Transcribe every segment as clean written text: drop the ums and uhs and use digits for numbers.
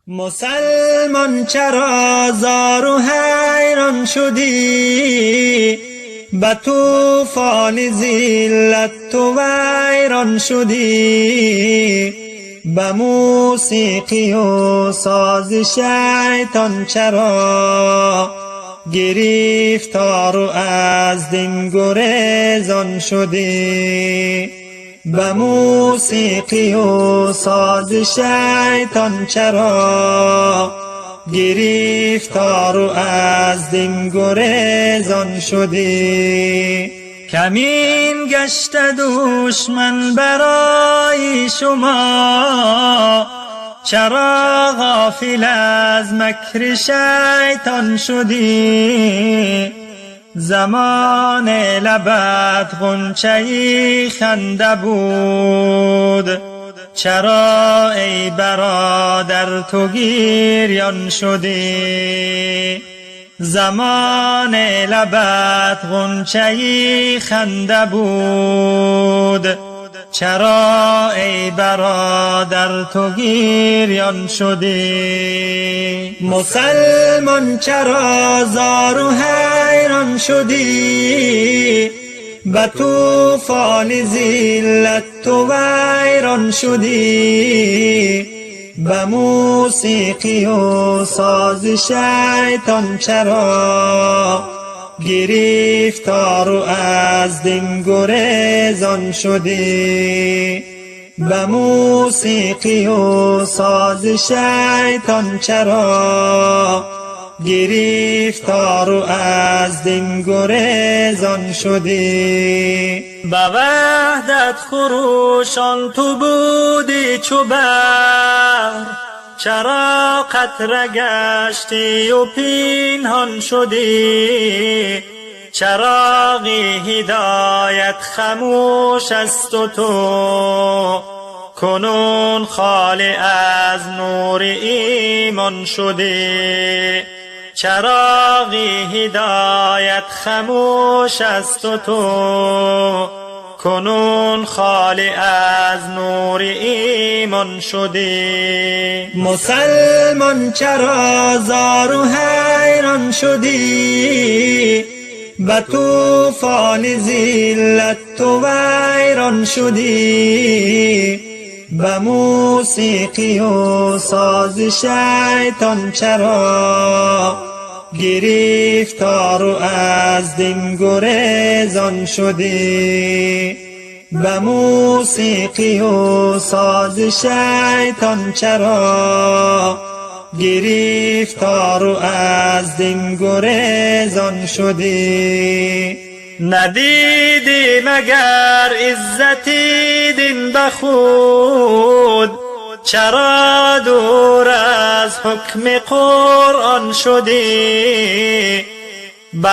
مسلمان چرا زار و حیران شدی؟ به طوفان ذلت تو ویران شدی. به موسیقی و ساز شیطان چرا گرفتار و از دین گریزان شدی؟ به موسیقی و ساز شیطان چرا گرفتار و از دین گریزان شدی؟ کمین گشت دشمن برای شما، چرا غافل از مکر شیطان شدی؟ زمان لبت غنچه خنده بود، چرا ای برادر تو گریان شدی؟ زمان لبت غنچه خنده بود، چرا ای برادر تو گریان شدی؟ مسلمان چرا زار و حیران شدی؟ به طوفان ذلت تو ویران شدی. به موسیقی و ساز شیطان چرا گرفتار و از دین گریزان شدی؟ به موسیقی و ساز شیطان چرا گرفتار و از دین گریزان شدی؟ به وحدت خروشان تو بودی چو بحر، چرا قطره گشتی و پنهان شدی؟ چراغ هدایت خاموش است و تو کنون خالی از نور ایمان شدی. چراغ هدایت خاموش است و تو کنون خالی از نور ایمان شدی. مسلمان چرا زار و حیران شدی؟ به طوفان ذلت تو ویران شدی. به موسیقی و ساز شیطان چرا گرفتار و از دین گریزان شدی؟ به موسیقی و ساز شیطان چرا گرفتار و از دین گریزان شدی؟ ندیدی مگر عزتی دین به خود، چرا دور از حکم قرآن شدی؟ به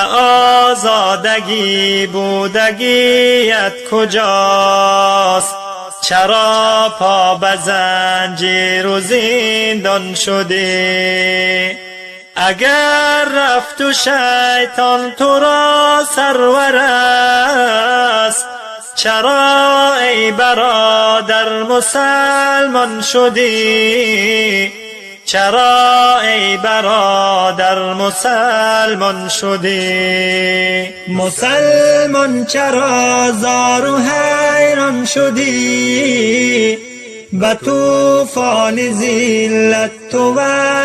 آزادگی بودگیت کجاست؟ چرا پا به زنجیر و زندان شدی؟ اگر رفت و شیطان تو را سرور است، چرا ای برادر مسلمان شدی؟ چرا ای برادر مسلمان شدی؟ مسلمان چرا زار و حیران شدی؟ به طوفان ذلت تو